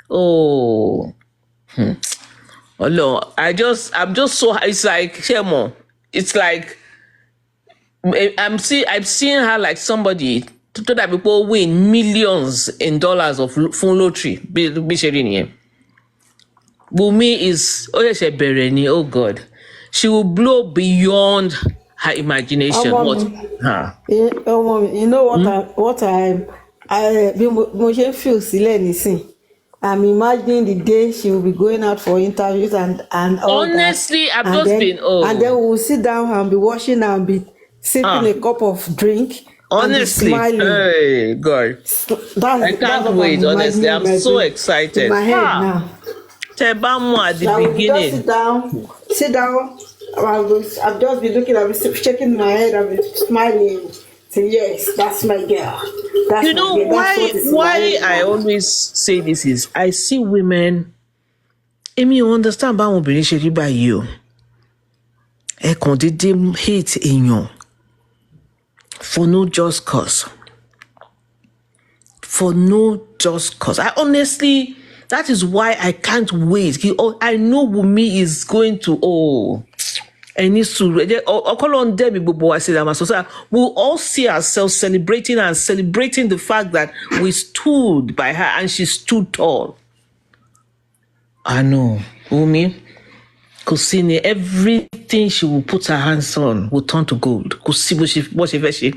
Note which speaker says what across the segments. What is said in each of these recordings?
Speaker 1: Oh, oh no! I'm just so. It's like Shemo. It's like I'm seeing her like somebody to that people win millions in dollars of phone lottery. Be sharing here. Wumi is oh God, she will blow beyond her imagination. What? Huh?
Speaker 2: You know what I feel sílẹ̀ nísìn. I'm imagining the day she will be going out for interviews and all
Speaker 1: Honestly,
Speaker 2: that.
Speaker 1: I've just been
Speaker 2: And then we will sit down and be watching and be sipping a cup of drink.
Speaker 1: Honestly,
Speaker 2: and be smiling.
Speaker 1: Hey God, I can't wait. Honestly, I'm so excited.
Speaker 2: In my head now.
Speaker 1: Tebamu at the beginning.
Speaker 2: Just sit down. I've just been looking at me, shaking my head, I've been smiling. Say, yes, that's my girl. That's
Speaker 1: you know
Speaker 2: my girl.
Speaker 1: why I always say this is I see women. Emi, you understand about obìnrin ṣe rí báyìí o. Ẹ kàn dédé hate èèyàn for no just cause. For no just cause. I honestly, that is why I can't wait. I know Wumi is going to, and needs to, we'll all see ourselves celebrating the fact that we stood by her and she stood tall. I know, Wumi, Kusini, everything she will put her hands on will turn to gold. Whatever she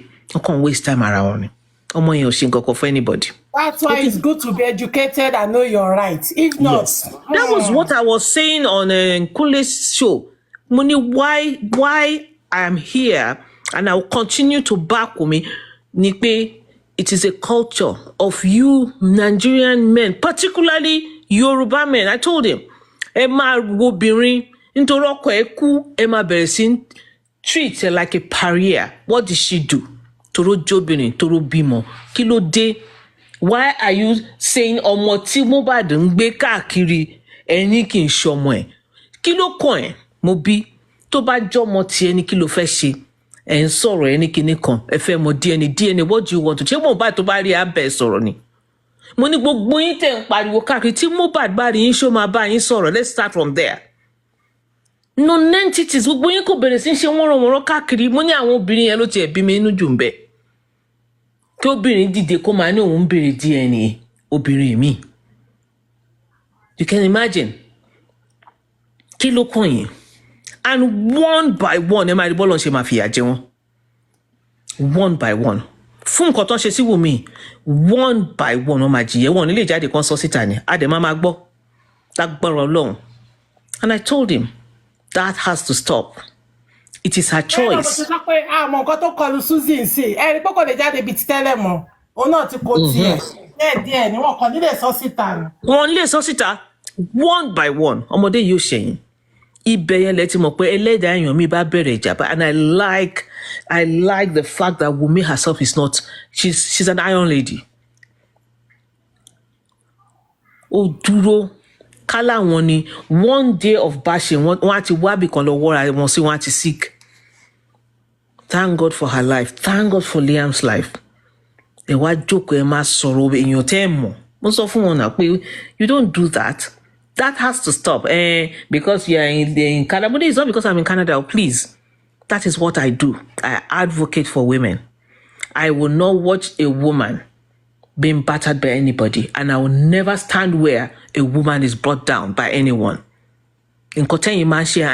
Speaker 1: can't waste time around. For anybody.
Speaker 3: That's why it's good to be educated and know your rights. If not,
Speaker 1: yes. That was what I was saying on Kule's show. Money, why I am here and I will continue to back Wumi. Nipe, it is a culture of you Nigerian men, particularly Yoruba men. I told him, Emma Wobirin, Intoroko Eku, Emma Beresin, treat her like a pariah. What did she do? Toro Jobini, Toro Bimo, Kilo de. Why are you saying ọmọ tí Mohbad ń gbé káàkiri ẹni kì í ṣọmọ ẹ̀? Kí ló kàn ẹ́? Mo bí tó bá jọmọ tí ẹni kí ló fẹ́ ṣe? Ẹ̀ ń sọ̀rọ̀ ẹni kíní kan, ẹ fẹ́ mọ DNA, what do you want to? Ṣé Mohbad tó bá rí abẹ́ sọ̀rọ̀ ni? Mo ní gbogbo yín tẹ̀ ń pariwo káàkiri tí Mohbad bá rí yín ṣó máa bá yín sọ̀rọ̀. Let's start from there. Non-entities gbogbo yín kò bẹ̀rẹ̀ sí ṣe wọ́nrọ̀wọ́nrọ̀ káàkiri. Mo ní àwọn obìnrin yẹn ló ti ẹ̀ bí mi inú jù ń bẹ̀. Kí obìnrin dìde kó máa ní òun béèrè DNA obìnrin mi. You can imagine. Kí ló kàn yín? And one by one, ẹ máa rí bọ́ọ̀lù ṣe máa fìyà jẹ wọ́n. One by one. Fún nǹkan tó ń ṣe sí Wùmí, one by one wọ́n máa jìyẹ wọn nílé ìjáde kan sọ síta ni. Adẹ̀ máa gbọ́. Lágbára Ọlọ́run. And I told him, that has to stop. It is her choice. One by one. Ọmọdé yóò ṣẹ̀yìn. Ibẹ̀ yẹn lẹ ti mọ̀ pé ẹlẹ́dàá èèyàn mi bá bẹ̀rẹ̀ ìjà. And I like the fact that Wumi herself is not, she's an iron lady. Ó dúró. Kálá wọn ni one day of bashing wọ́n á ti wá bìkan lọ wọ́ra wọn sí wọ́n á ti sick. Thank God for her life. Thank God for Liam's life. Ẹ wá jókòó ẹ máa sọ̀rọ̀ èèyàn tẹ́ ẹ mọ̀. Mo sọ fún wọn náà pé you don't do that. That has to stop. Because you are in Canada. But it's not because I'm in Canada. Please. That is what I do. I advocate for women. I will not watch a woman being battered by anybody, and I will never stand where a woman is brought down by anyone. In Koten Imanshia,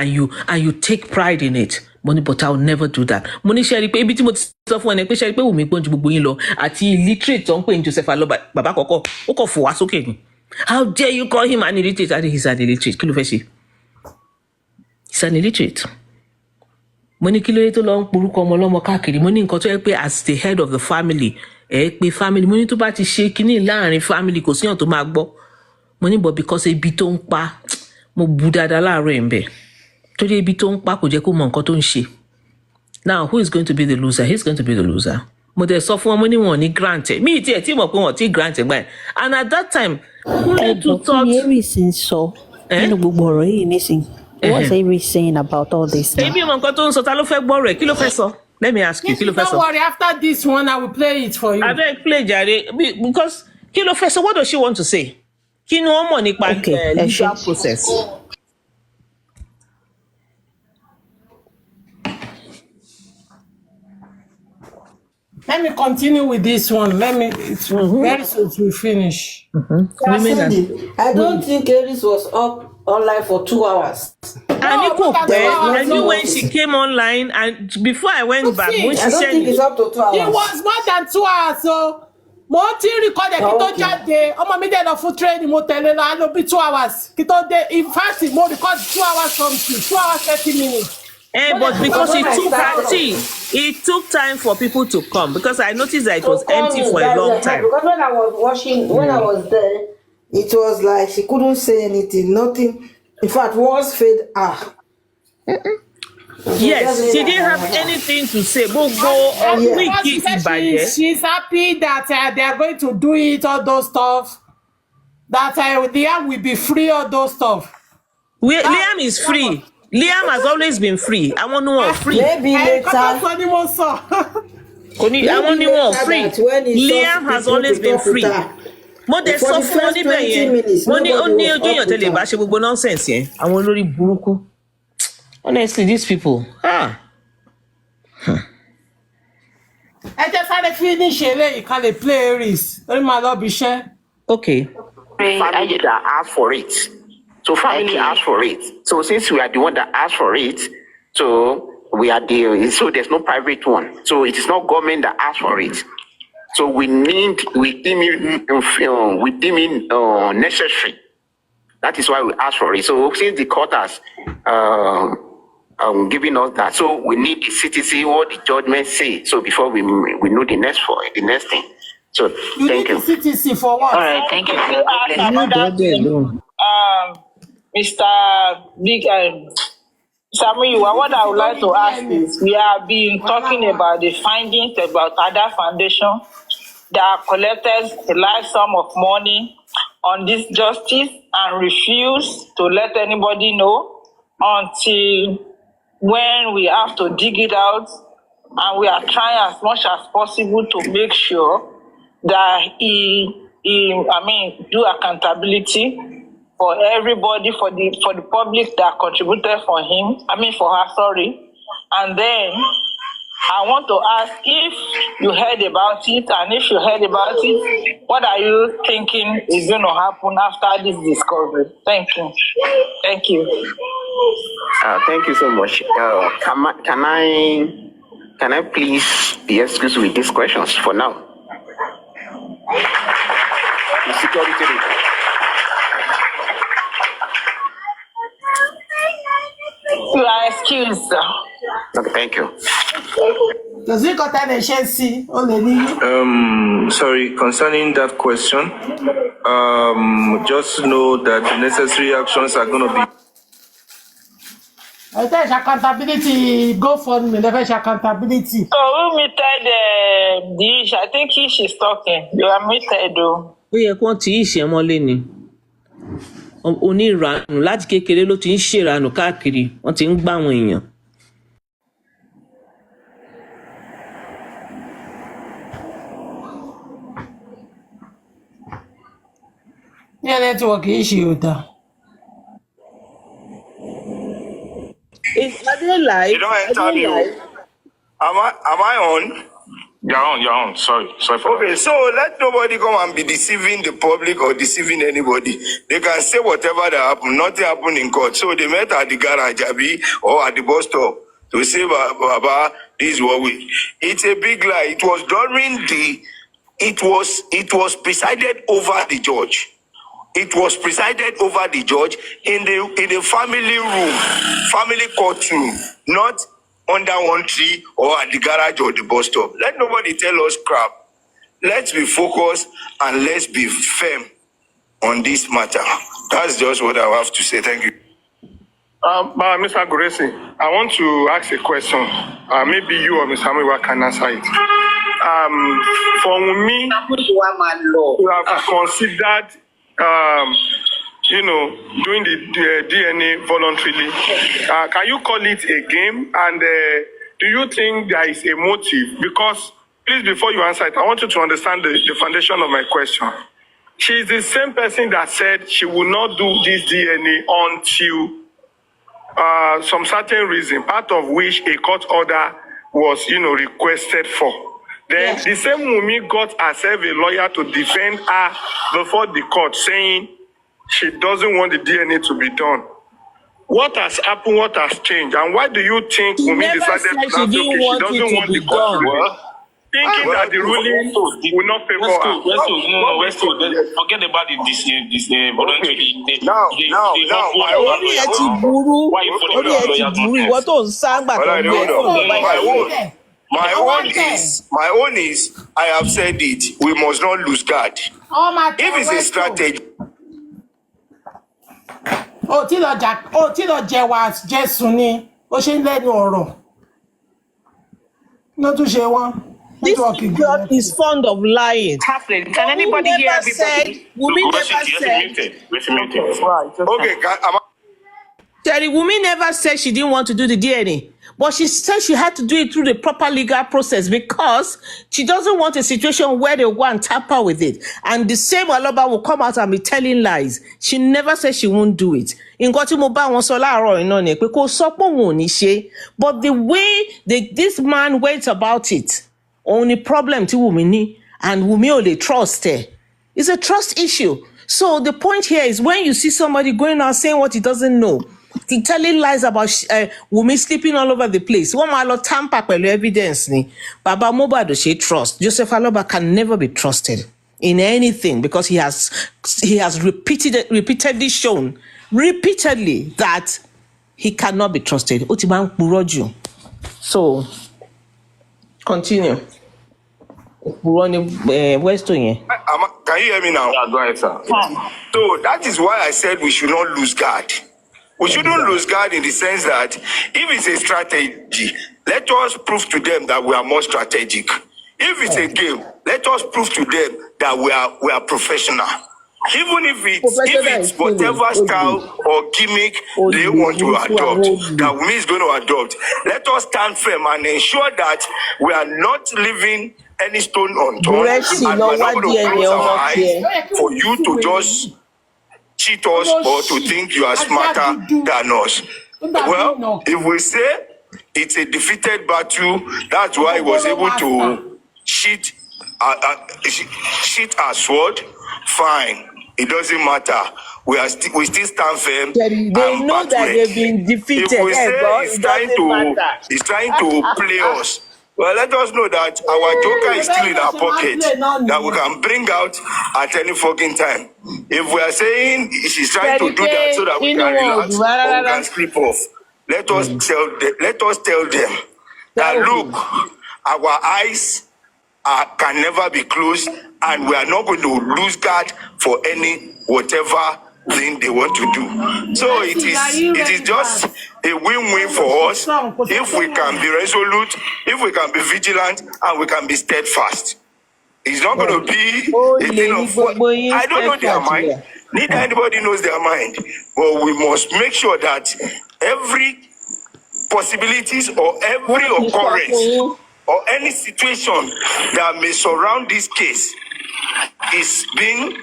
Speaker 1: and you take pride in it. Money, but I will never do that. Money share pe ibi tí mo ti sọ fún ẹ pé share pe Wumi pon ju gbogbo yín lọ àti illiterate ton pe Joseph Alo baba koko ó kò fò wá sókè ni. How dare you call him an illiterate? I think he's an illiterate. Kí ló fẹ́ ṣe? He's an illiterate. Money kí ló yẹ tó lọ ń porúkọ ọmọ lọ́mọ káàkiri. Money nǹkan tó yẹ pé as the head of the family pé family mo ní tó bá ti ṣe kíní láàrin family kò síyàn tó máa gbọ́ mo ní but because ebi tó ń pa mo bu dáadáa láàárọ̀ ẹ̀ ń bẹ̀ torí ebi tó ń pa kò jẹ́ kó mọ nǹkan tó ń ṣe. Now who is going to be the loser? He's going to be the loser. Mo dẹ̀ sọ fún wọn mo ní wọn ní grant ẹ̀ mi ì tiẹ̀ tí mọ̀ pé wọn ti grant ẹ̀ gbà ẹ̀ and at that time
Speaker 4: to thought everything so nínú gbogbo ọ̀rọ̀ yìí nísìnyí what's Avery saying about all this now?
Speaker 1: Ebi mọ nǹkan tó ń sọ ta ló fẹ́ gbọ́ rẹ̀ kí ló fẹ́ sọ? Let me ask you,
Speaker 3: Don't worry, after this one, I will play it for you.
Speaker 1: I beg play, Jare, because Kilo Fesa, what does she want to say? Kí ni wọ́n mọ̀ nípa
Speaker 4: Okay,
Speaker 1: legal process?
Speaker 3: Let me continue with this one. It's very soon we finish.
Speaker 2: Cindy, I don't think Aries was up online for 2 hours.
Speaker 1: I
Speaker 2: hours,
Speaker 1: knew
Speaker 2: no
Speaker 1: when
Speaker 2: notice.
Speaker 1: she came online, and before I went back, when
Speaker 2: I
Speaker 1: she
Speaker 2: don't
Speaker 1: said
Speaker 2: think it's up to 2 hours.
Speaker 3: It was more than 2 hours, so mo ti record kí tó jáde ọmọ mi dẹ̀ lọ fún training mo tẹ̀lé lọ á lọ bí 2 hours kí tó dé in fact mo record 2 hours something 2 hours 30 minutes.
Speaker 1: but because it took time for people to come, because I noticed that it was empty for a long time.
Speaker 2: Because when I was watching, when I was there, it was like she couldn't say anything, nothing. In fact, words fade out.
Speaker 1: Yes, she didn't have anything to say.
Speaker 3: She's happy that they are going to do it, all those stuff. That Liam will be free, all those stuff.
Speaker 1: Liam is free. Liam has always been free. I want no free.
Speaker 2: Maybe later.
Speaker 1: I want no free. Liam has always been free. Mo dẹ̀ sọ fún wọn níbẹ̀ yẹn. Mo ní ó ní ojú èèyàn tẹ́lẹ̀ bá ṣe gbogbo nonsense yẹn. Àwọn olórí burúkú. Honestly, these people.
Speaker 3: I just had to finish it. You can't play Aries. Don't mind love iṣẹ́.
Speaker 1: Okay.
Speaker 5: Family that asked for it. So family asked for it. So since we are the one that asked for it, so we are so there's no private one. So it is not government that asked for it. So we deem it necessary. That is why we asked for it. So since the court has giving us that, so we need the CTC what the judgment say. So before we know the next thing. So thank you.
Speaker 3: CTC for what?
Speaker 5: All right, thank you.
Speaker 6: Mr. Big Samuel, what I would like to ask is, we have been talking about the findings about Ada Foundation that collected a large sum of money on this justice and refused to let anybody know until when we have to dig it out, and we are trying as much as possible to make sure that he do accountability for everybody, for the public that contributed for her, sorry. And then I want to ask if you heard about it, and if you heard about it, what are you thinking is going to happen after this discovery? Thank you. Thank you.
Speaker 5: Thank you so much. Can I please be excused with these questions for now? The security.
Speaker 6: You are excused, sir.
Speaker 5: Okay, thank you.
Speaker 3: Does it got an agency?
Speaker 7: Sorry, concerning that question, just know that the necessary actions are going to be.
Speaker 3: I think accountability, go for me, level accountability.
Speaker 6: So who muted the issue? I think she's talking. You are muted, though.
Speaker 1: Ó yẹ kó ti ìṣe mọ́lé ni. Oníranù láti kékeré ló ti ń ṣèranù káàkiri, wọ́n ti ń gbá àwọn èèyàn.
Speaker 3: Yeah, network issue though.
Speaker 1: Are they live?
Speaker 7: You don't enter me. Am I on?
Speaker 8: You're on. Sorry for
Speaker 7: Okay, so let nobody come and be deceiving the public or deceiving anybody. They can say whatever that happened. Nothing happened in court. So they met at the garage, or at the bus stop to say, Baba, this is what we. It's a big lie. It was during it was presided over the judge. It was presided over the judge in the family room, family court room, not under one tree or at the garage or the bus stop. Let nobody tell us crap. Let's be focused and let's be firm on this matter. That's just what I have to say. Thank you.
Speaker 8: Mr. Guresi, I want to ask a question. Maybe you or Ms. Hamiwa can answer it. For me, you have considered doing the DNA voluntarily. Can you call it a game? And do you think there is a motive? Because, please, before you answer it, I want you to understand the foundation of my question. she's the same person that said she will not do this DNA until some certain reason, part of which a court order was, requested for. Then the same Wumi got herself a lawyer to defend her before the court, saying she doesn't want the DNA to be done. What has happened? What has changed? And why do you think Wumi decided that she doesn't want the court to release? Thinking that the ruling will not favor her.
Speaker 9: Forget about this voluntary.
Speaker 7: Now, my own is, I have said it, we must not lose guard. If it's a strategy.
Speaker 3: Tí lọ jẹ wá Jésù ni ó ṣe ń lẹ́nu ọ̀rọ̀. Ló tún ṣe wọ́n.
Speaker 1: This God is fond of lying.
Speaker 6: Catherine, can anybody hear everybody?
Speaker 1: Wumi never said.
Speaker 7: Okay,
Speaker 1: Terry, Wumi never said she didn't want to do the DNA, but she said she had to do it through the proper legal process because she doesn't want a situation where they'll go and tamper with it. And the same Aloba will come out and be telling lies. She never said she won't do it. But the way this man went about it, only problem to Wumi and Wumi only trust her. It's a trust issue. So the point here is when you see somebody going out saying what he doesn't know, he telling lies about Wumi sleeping all over the place. One malo tamper pẹ̀lú evidence ni. Baba Mohbad she trust. Joseph Aloba can never be trusted in anything because he has repeatedly shown that he cannot be trusted. Otiban Puroju. So continue. Can you hear
Speaker 7: me now?
Speaker 9: Yeah, go ahead, sir.
Speaker 7: So that is why I said we should not lose guard. We shouldn't lose guard in the sense that if it's a strategy, let us prove to them that we are more strategic. If it's a game, let us prove to them that we are professional. Even if it's whatever style or gimmick they want to adopt, that Wumi is going to adopt, let us stand firm and ensure that we are not leaving any stone unturned, and we're not going to close our eyes for you to just cheat us or to think you are smarter than us. Well, if we say it's a defeated battle, that's why he was able to cheat our sword. Fine, it doesn't matter. We still stand firm.
Speaker 1: They know that they've been defeated.
Speaker 7: If we say he's trying to play us, well, let us know that our joker is still in our pocket, that we can bring out at any fucking time. If we are saying she's trying to do that so that we can relax or we can sleep off, let us tell them that look, our eyes can never be closed, and we are not going to lose guard for any whatever thing they want to do. So it is just a win-win for us if we can be resolute, if we can be vigilant, and we can be steadfast. It's not going to be a thing of I don't know their mind. Neither anybody knows their mind. But we must make sure that every possibilities or every occurrence or any situation that may surround this case is being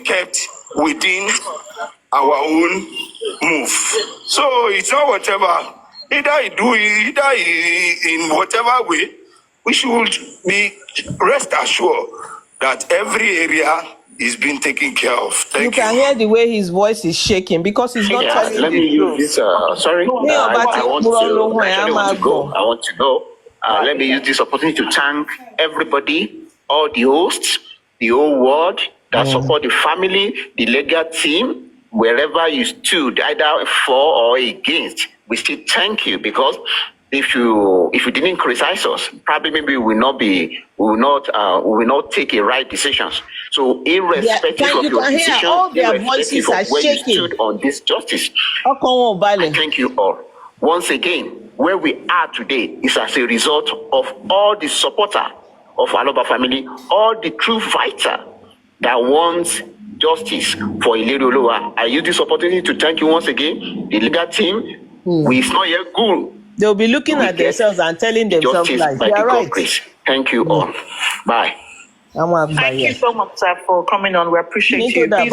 Speaker 7: kept within our own move. So it's not whatever. Either in whatever way, we should be rest assured that every area is being taken care of. Thank you.
Speaker 1: Can hear the way his voice is shaking because he's not telling
Speaker 5: let me use this. Sorry, I want to go. Let me use this opportunity to thank everybody, all the hosts, the whole world that support the family, the legal team, wherever you stood, either for or against. We still thank you because if you didn't criticize us, probably maybe we will not take a right decisions. So irrespective of your decision, irrespective of where you stood on this justice, I thank you all. Once again, where we are today is as a result of all the supporter of Aloba family, all the true fighter that wants justice for Ilerioluwa. I use this opportunity to thank you once again, the legal team. We not yet good.
Speaker 1: They'll be looking at themselves and telling themselves like,
Speaker 5: by the God grace. Thank you all. Bye.
Speaker 6: Thank you so much, sir, for coming on. We appreciate you. Please,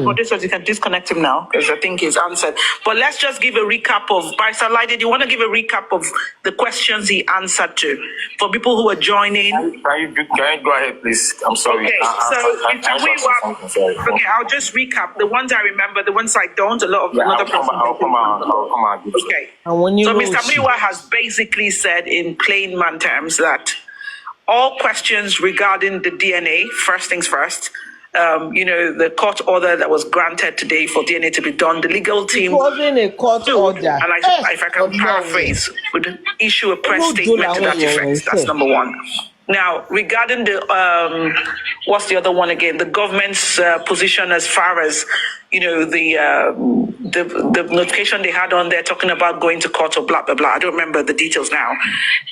Speaker 6: producers, you can disconnect him now because I think he's answered. But let's just give a recap of Barrister Laide. Do you want to give a recap of the questions he answered to for people who are joining?
Speaker 9: Can you go ahead, please? I'm sorry.
Speaker 6: Okay, okay, I'll just recap the ones I remember. The ones I don't. A lot of another person.
Speaker 9: I'll come out.
Speaker 6: Okay. So Mr. Muiwa has basically said in plain man terms that all questions regarding the DNA, first things first, the court order that was granted today for DNA to be done, the legal team,
Speaker 1: it wasn't a court order.
Speaker 6: And if I can paraphrase, would issue a press statement to that effect. That's number one. Now, regarding the, what's the other one again? The government's position as far as, the notification they had on there talking about going to court or blah, blah, blah. I don't remember the details now.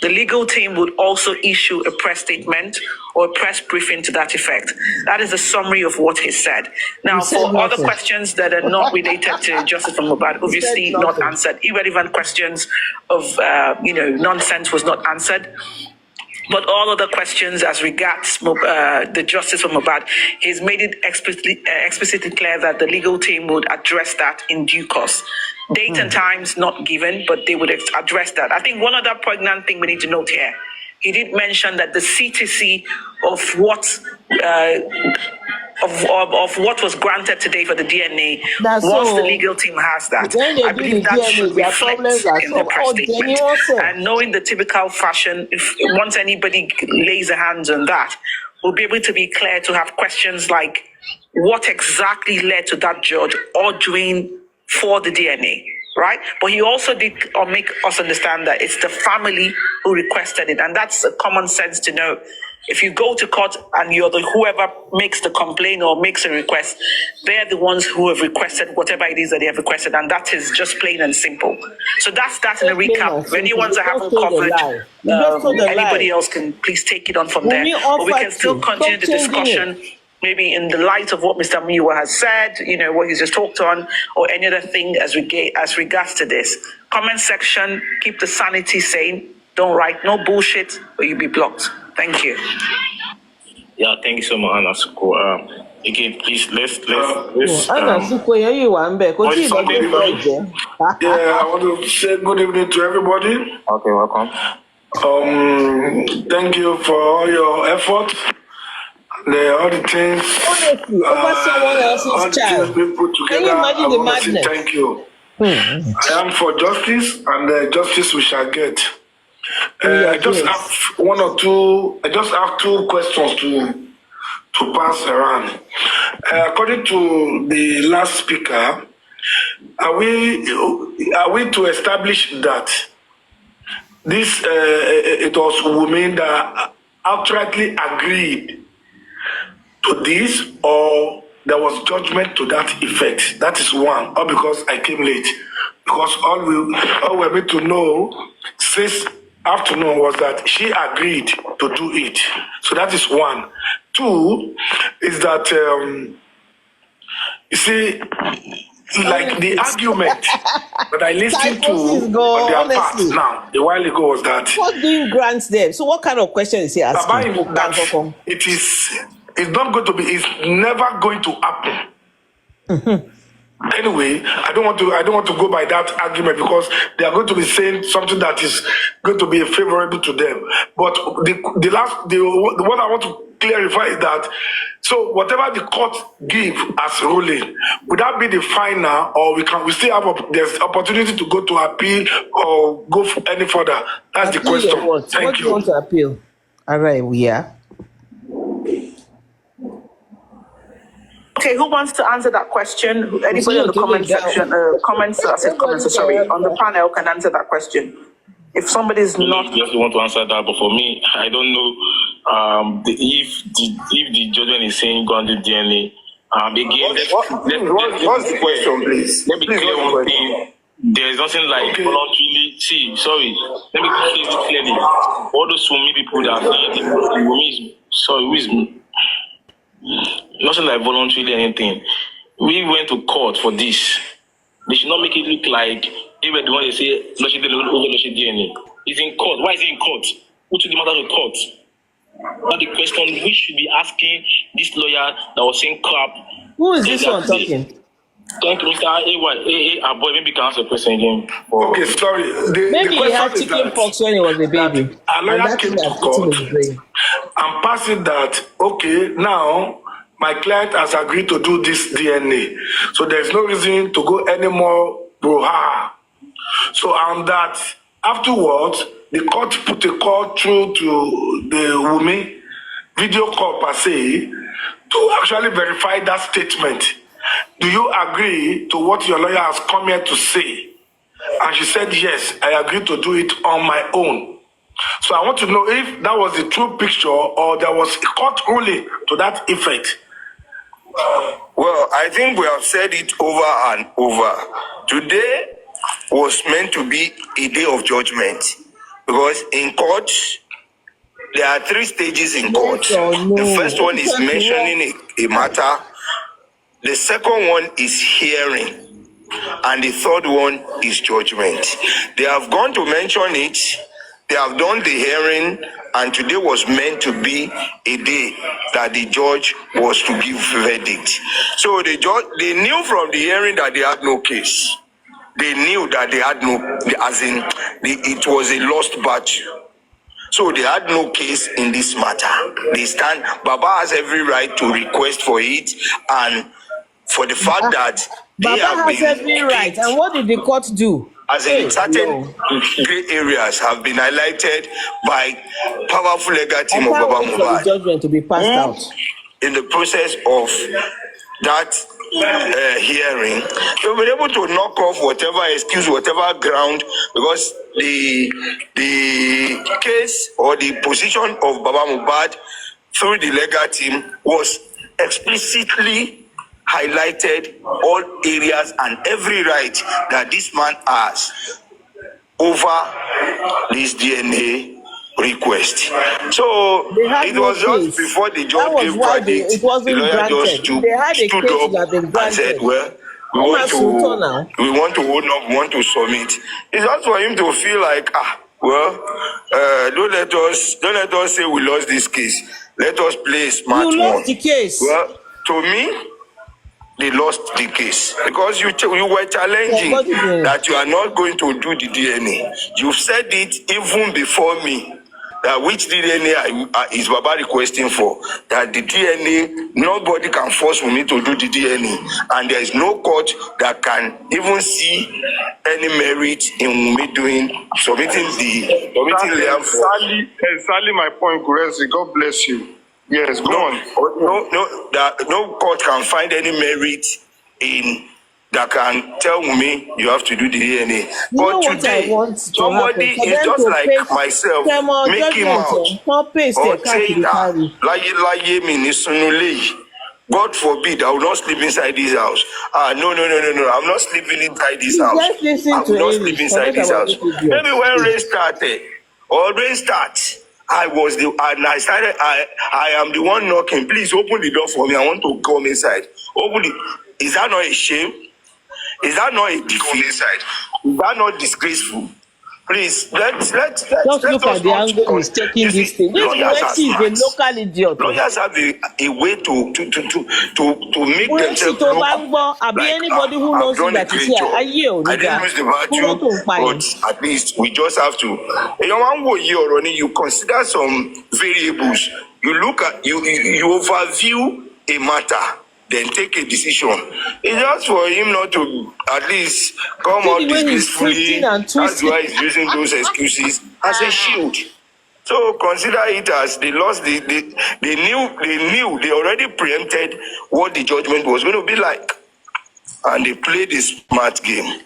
Speaker 6: The legal team would also issue a press statement or a press briefing to that effect. That is a summary of what he said. Now, for other questions that are not related to Justice from Mohbad, obviously not answered. Irrelevant questions of, nonsense was not answered. But all other questions as regards the justice for Mohbad, he's made it explicitly clear that the legal team would address that in due course. Date and times not given, but they would address that. I think one other pregnant thing we need to note here, he did mention that the CTC of what was granted today for the DNA, once the legal team has that, I believe that should reflect in the press statement. And knowing the typical fashion, if once anybody lays a hand on that, we'll be able to be clear to have questions like what exactly led to that judge ordering for the DNA, right? But he also did make us understand that it's the family who requested it, and that's a common sense to know. If you go to court and you're whoever makes the complaint or makes a request, they're the ones who have requested whatever it is that they have requested, and that is just plain and simple. So that's that in a recap. If any ones I haven't covered, anybody else can please take it on from there. But we can still continue the discussion, maybe in the light of what Mr. Muiwa has said, what he's just talked on, or any other thing as regards to this. Comment section, keep the sanity sane. Don't write no bullshit or you'll be blocked. Thank you.
Speaker 9: Yeah, thank you so much, Anna Suko. Again, please, let's
Speaker 7: Anna Suko, I want to say good evening to everybody.
Speaker 9: Okay, welcome.
Speaker 7: Thank you for all your efforts. All the things.
Speaker 1: Honestly, over someone else's child.
Speaker 7: We put together.
Speaker 1: Can you imagine the madness?
Speaker 7: Thank you. I am for justice, and justice we shall get. I just have two questions to pass around. According to the last speaker, are we to establish that this it was Wumi that outrightly agreed to this, or there was judgment to that effect? That is one. Or because I came late, because all we need to know since afternoon was that she agreed to do it. So that is one. Two is that you see, like the argument that I listened to on their part now a while ago was that
Speaker 1: what doing grants them. So what kind of question is he asking?
Speaker 7: It's not going to be. It's never going to happen. Anyway, I don't want to go by that argument because they are going to be saying something that is going to be favorable to them. But the what I want to clarify is that so whatever the court give as ruling, would that be the final, or we still have there's opportunity to go to appeal or go any further? That's the question.
Speaker 1: What do you want to appeal? All right, we are.
Speaker 6: Okay, who wants to answer that question? Anybody on the comment section, on the panel can answer that question. If somebody's not...
Speaker 9: If you want to answer that, but for me, I don't know if the judgment is saying go on the DNA. Again,
Speaker 7: what's the question, please?
Speaker 9: Let me clear one thing. There is nothing like voluntarily. Let me clear it clearly. All those Wumi people that are saying nothing like voluntarily anything. We went to court for this. They should not make it look like they were the one they say DNA. It's in court. Why is it in court? Who took the matter to court? Not the question we should be asking this lawyer that was saying crap.
Speaker 1: Who is this one talking?
Speaker 9: Thank you, Mr. Boy, maybe you can answer the question again.
Speaker 8: Okay, sorry.
Speaker 1: Maybe
Speaker 8: the
Speaker 1: he had
Speaker 8: question is
Speaker 1: chicken
Speaker 8: that,
Speaker 1: pox when he was a baby.
Speaker 8: a lawyer
Speaker 1: And that
Speaker 8: came
Speaker 1: thing
Speaker 8: to
Speaker 1: has
Speaker 8: court
Speaker 1: eaten his brain.
Speaker 8: and passing that, okay, now my client has agreed to do this DNA. So there's no reason to go anymore brouhaha. So and that afterwards, the court put a call through to the Wumi video call per se to actually verify that statement. Do you agree to what your lawyer has come here to say? And she said, yes, I agree to do it on my own. So I want to know if that was the true picture or there was a court ruling to that effect.
Speaker 7: Well, I think we have said it over and over. Today was meant to be a day of judgment because in court, there are 3 stages in court. The first one is mentioning a matter. The second one is hearing. And the third one is judgment. They have gone to mention it. They have done the hearing. And today was meant to be a day that the judge was to give verdict. So the judge, they knew from the hearing that they had no case. They knew that they had no, as in, it was a lost battle. So they had no case in this matter. They stand, Baba has every right to request for it, and for the fact that they
Speaker 1: Baba has every right. And what did the court do?
Speaker 7: As in certain gray areas have been highlighted by powerful legal team of Baba
Speaker 1: Mohbad. For the judgment to be passed out.
Speaker 7: In the process of that hearing, they'll be able to knock off whatever excuse, whatever ground, because the case or the position of Baba Mohbad through the legal team was explicitly highlighted all areas and every right that this man has over this DNA request. So it was just before the judge gave verdict, the lawyer just stood up and said, well, we want to hold up, we want to submit. It's just for him to feel like, don't let us say we lost this case. Let us play a smart one.
Speaker 1: You lost the case.
Speaker 7: Well, to me, they lost the case because you were challenging that you are not going to do the DNA. You said it even before me. That which DNA is Baba requesting for? That the DNA, nobody can force me to do the DNA, and there is no court that can even see any merit in me submitting Liam for.
Speaker 8: Exactly my point, Gurezi. God bless you. Yes, go on.
Speaker 7: No court can find any merit in that can tell me you have to do the DNA. But today, somebody is just like myself making out or saying that God forbid I will not sleep inside this house. No, I'm not sleeping inside this house. I will not sleep inside this house. Maybe when rain started or rain starts, I am the one knocking. Please open the door for me. I want to come inside. Open it. Is that not a shame? Is that not a defeat? Is that not disgraceful? Please, let's
Speaker 1: just look at the angle he's taking this thing. This Wesi is a local idiot.
Speaker 7: Lawyers have a way to make themselves
Speaker 1: look like anybody who knows that is here. I
Speaker 7: didn't miss the virtue, but at least we just have to. You consider some variables. You look at you overview a matter, then take a decision. It's just for him not to at least come out disgracefully. That's why he's using those excuses as a shield. So consider it as they lost. They knew they already preempted what the judgment was going to be like, and they played a smart game.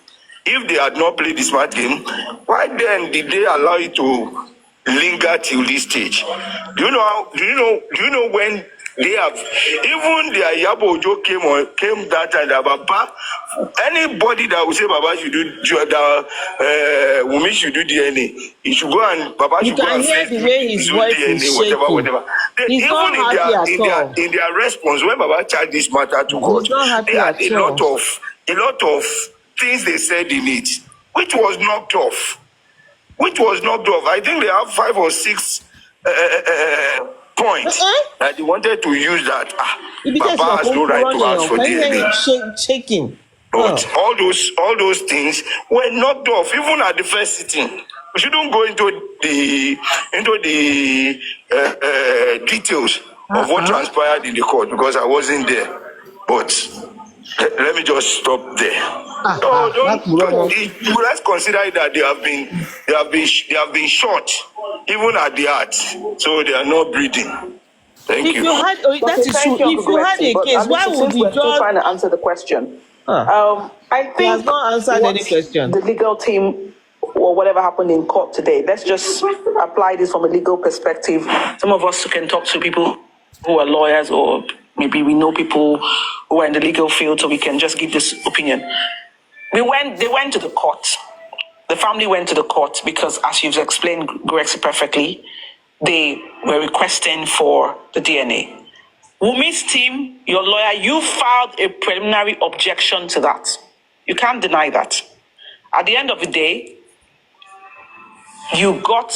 Speaker 7: If they had not played the smart game, why then did they allow it to linger till this stage? Do you know when they have even their Yabo Ojo came that time that Baba, anybody that will say Baba should do Wumi should do DNA, he should go and Baba should go and
Speaker 1: hear the way his voice is shaking.
Speaker 7: whatever. Even in their response when Baba charged this matter to court, they had a lot of things they said in it, which was knocked off. I think they have 5 or 6 point that they wanted to use that. Baba has no right to ask for DNA.
Speaker 1: Shaking.
Speaker 7: But all those things were knocked off, even at the first sitting. We shouldn't go into the details of what transpired in the court because I wasn't there. But let me just stop there. Let's consider that they have been shot, even at the heart, so they are not breathing. Thank you.
Speaker 1: That is true. If you had a case, why would the judge
Speaker 10: trying to answer the question? I think
Speaker 1: he has not answered any question.
Speaker 10: The legal team or whatever happened in court today, let's just apply this from a legal perspective. Some of us can talk to people who are lawyers, or maybe we know people who are in the legal field, so we can just give this opinion. They went to the court. The family went to the court because, as you've explained, Grexy, perfectly, they were requesting for the DNA. Wumi's team, your lawyer, you filed a preliminary objection to that. You can't deny that. At the end of the day, you got,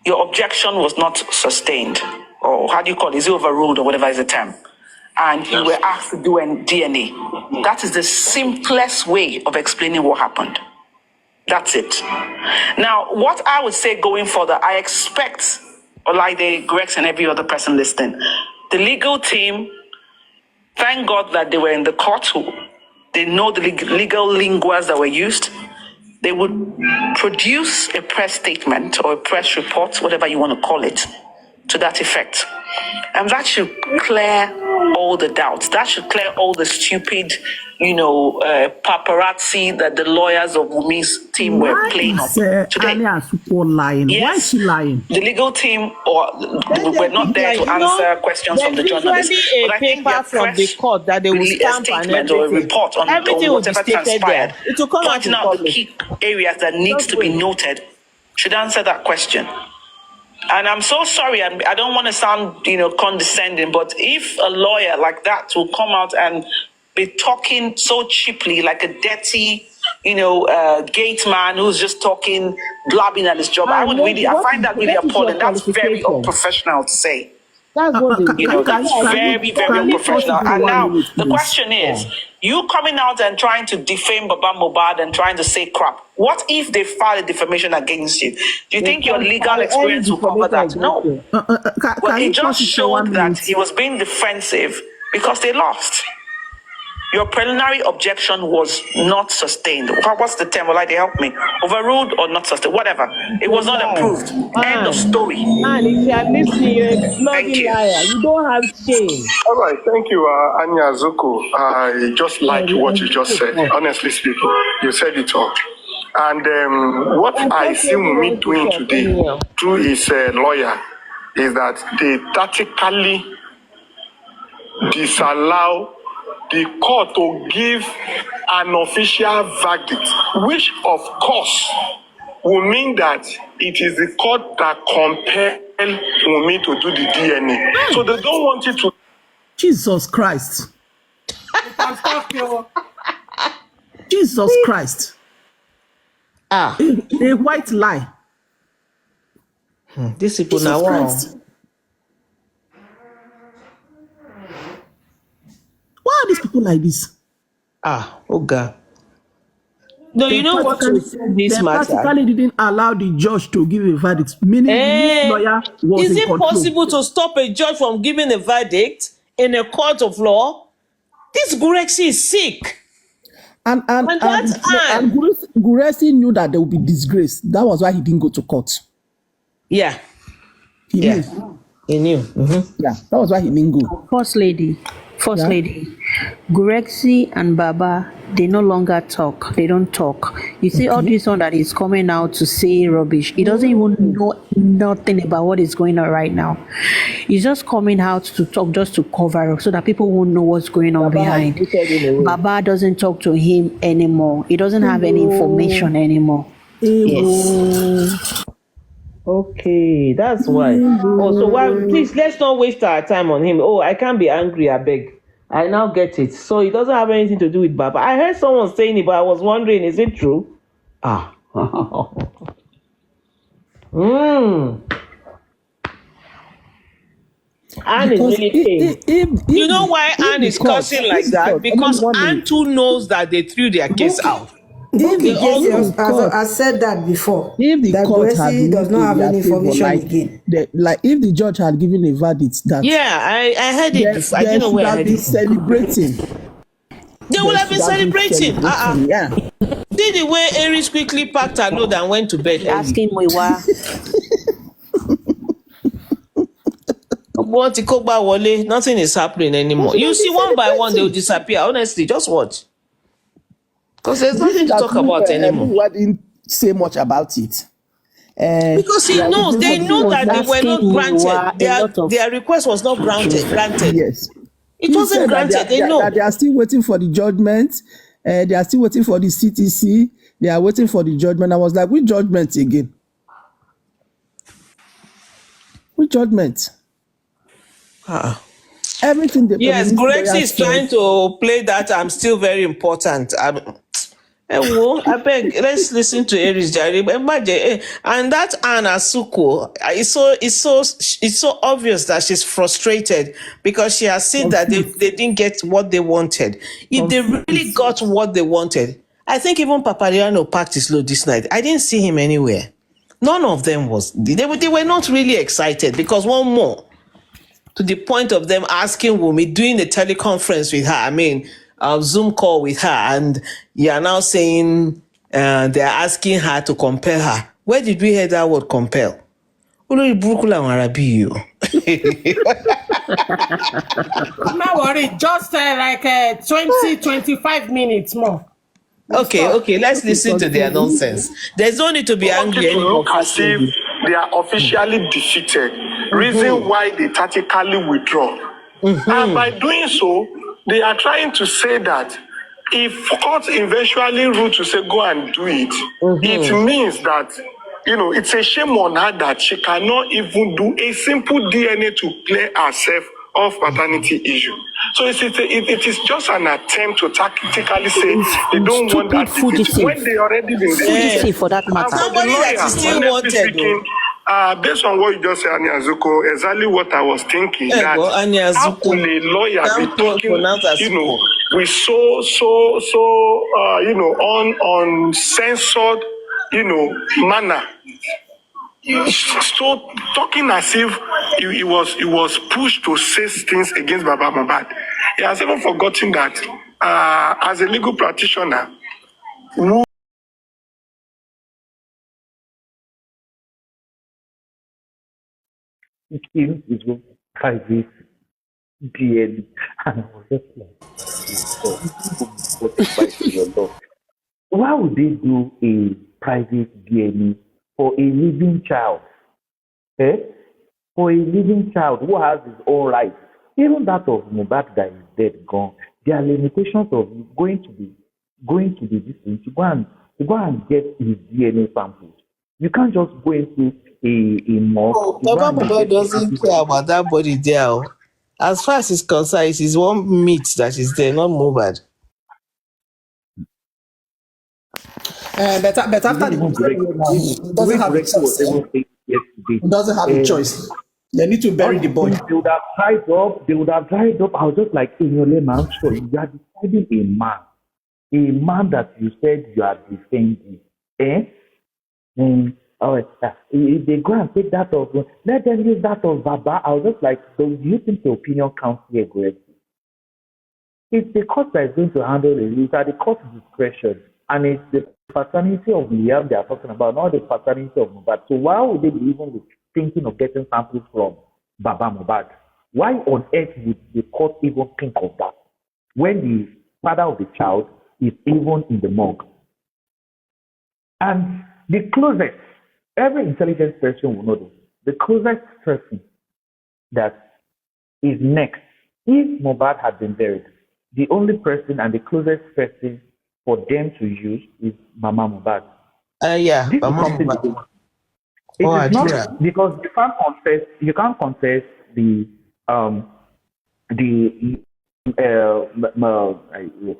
Speaker 10: your objection was not sustained, or how do you call it? Is it overruled, or whatever is the term? And you were asked to do a DNA. That is the simplest way of explaining what happened. That's it. Now, what I would say going further, I expect, Olaide, Grex, and every other person listening, the legal team, thank God that they were in the court. They know the legal linguas that were used. They would produce a press statement or a press report, whatever you want to call it, to that effect. And that should clear all the doubts. That should clear all the stupid, paparazzi that the lawyers of Wumi's team were playing up today.
Speaker 3: Lying?
Speaker 10: Yes,
Speaker 3: why is she lying?
Speaker 10: The legal team were not there to answer questions from the journalists.
Speaker 1: But I think from the court that they will stamp
Speaker 10: a statement or a report on whatever transpired,
Speaker 1: it will come
Speaker 10: pointing out the key areas that needs to be noted, should answer that question. And I'm so sorry, I don't want to sound, condescending, but if a lawyer like that will come out and be talking so cheaply, like a dirty, gate man who's just talking, blabbing at his job, I find that really appalling. That's very unprofessional to say.
Speaker 3: That's what
Speaker 10: that's very, very unprofessional. And now the question is, you coming out and trying to defame Baba Mohbad and trying to say crap. What if they file a defamation against you? Do you think your legal experience will cover that? No. Well, it just showed that he was being defensive because they lost. Your preliminary objection was not sustained. What's the term? Will I help me? Overruled or not sustained? Whatever. It was not approved. End of story.
Speaker 1: And if you are listening, you're a bloody liar. You don't have shame.
Speaker 8: All right, thank you, Anya Zuko. I just like what you just said. Honestly speaking, you said it all. And what I see Wumi doing today through his lawyer is that they tactically disallow the court to give an official verdict, which of course will mean that it is the court that compelled Wumi to do the DNA. So they don't want it to.
Speaker 3: Jesus Christ. Jesus Christ. A white lie.
Speaker 1: These people now.
Speaker 3: Why are these people like this?
Speaker 1: Oh God. No, you know what to say this matter.
Speaker 3: They practically didn't allow the judge to give a verdict. Meaning the lawyer was
Speaker 1: is
Speaker 3: in
Speaker 1: it
Speaker 3: control.
Speaker 1: possible to stop a judge from giving a verdict in a court of law? This Grexy is sick.
Speaker 3: And Grexy knew that there would be disgrace. That was why he didn't go to court.
Speaker 1: Yeah.
Speaker 3: He knew.
Speaker 1: He knew. Mm-hmm.
Speaker 3: Yeah, that was why he didn't go.
Speaker 4: First lady, Grexy and Baba, they no longer talk. They don't talk. You see, all this one that is coming out to say rubbish. He doesn't even know nothing about what is going on right now. He's just coming out to talk just to cover up so that people won't know what's going on behind. Baba doesn't talk to him anymore. He doesn't have any information anymore.
Speaker 1: Yes. Okay, that's why. So please, let's not waste our time on him. I can't be angry, I beg. I now get it. So it doesn't have anything to do with Baba. I heard someone saying it, but I was wondering, is it true? Anne is
Speaker 11: Because
Speaker 1: really pained. You know why Anne is cursing like that? Because Anne too knows that they threw their case out.
Speaker 2: If
Speaker 1: They
Speaker 2: the
Speaker 1: all
Speaker 2: case
Speaker 1: know.
Speaker 2: has said that before,
Speaker 11: if the
Speaker 2: that
Speaker 11: court had
Speaker 2: Gracie does
Speaker 11: ruled
Speaker 2: not
Speaker 11: in
Speaker 2: have
Speaker 11: their
Speaker 2: any
Speaker 11: favor,
Speaker 2: information
Speaker 11: like
Speaker 2: again.
Speaker 11: if the judge had given a verdict that
Speaker 1: Yeah, I heard it before. I
Speaker 11: they
Speaker 1: didn't know
Speaker 11: should
Speaker 1: where I
Speaker 11: have
Speaker 1: heard
Speaker 11: been
Speaker 1: it from.
Speaker 11: celebrating.
Speaker 1: They would have been celebrating.
Speaker 11: Yeah.
Speaker 1: See the way Aries quickly packed her load and went to bed early.
Speaker 4: Asking Mwiwa.
Speaker 1: Nothing is happening anymore. You see, one by one, they'll disappear. Honestly, just watch. Because there's nothing to talk about anymore.
Speaker 11: Why didn't say much about it?
Speaker 1: Because he knows, they know that they were not granted. Their request was not granted.
Speaker 11: Yes.
Speaker 1: It wasn't granted. They know.
Speaker 11: That they are still waiting for the judgment. They are still waiting for the CTC. They are waiting for the judgment. I was like, which judgment again? Which judgment? Everything.
Speaker 1: Yes, Gracie is trying to play that I'm still very important. I beg, let's listen to Aries Jare. And that Anne Asuko, it's so obvious that she's frustrated because she has seen that they didn't get what they wanted. If they really got what they wanted, I think even Papariano packed his load this night. I didn't see him anywhere. None of them was. They were not really excited because one more, to the point of them asking Wumi, doing a teleconference with her, a Zoom call with her, and you are now saying they're asking her to compel her. Where did we hear that word compel? I'm
Speaker 3: not worried. Just 20-25 minutes more.
Speaker 1: Okay, let's listen to their nonsense. There's no need to be angry anymore.
Speaker 8: Look as if they are officially defeated. Reason why they tactically withdraw. And by doing so, they are trying to say that if court eventually rule to say go and do it, it means that, it's a shame on her that she cannot even do a simple DNA to clear herself of paternity issue. So it is just an attempt to tactically say they don't want that defeat when they already been there.
Speaker 4: For that matter.
Speaker 1: Somebody that is still wanted.
Speaker 8: Based on what you just said, Anya Azuko, exactly what I was thinking. That how could a lawyer be talking, with so uncensored, manner? So talking as if he was pushed to say things against Baba Mohbad. He has even forgotten that as a legal practitioner,
Speaker 12: it came with a private DNA, and I was just like, why would they do a private DNA for a living child? For a living child who has his own rights, even that of Mohbad that is dead, gone, there are limitations of going to the distance to go and get his DNA samples. You can't just go into a mosque.
Speaker 1: Baba Mohbad doesn't care about that body there. As far as it's concerned, it is one meat that is there, not Mohbad.
Speaker 13: But after the doesn't have a choice. He doesn't have a choice. They need to bury the body.
Speaker 12: They would have dried up. I was just like, in your layman, so you are describing a man that you said you are defending. If they go and take that of, let them use that of Baba. I was just like, so do you think the opinion counts here, Greg? It's the court that is going to handle it. It's at the court's discretion. And it's the paternity of Liam they are talking about, not the paternity of Mohbad. So why would they be even thinking of getting samples from Baba Mohbad? Why on earth would the court even think of that when the father of the child is even in the morgue? And the closest, every intelligent person will know this, the closest person that is next, if Mohbad had been buried, the only person and the closest person for them to use is Mama Mohbad.
Speaker 1: Yeah, Mama Mohbad.
Speaker 12: It is not because you can't contest the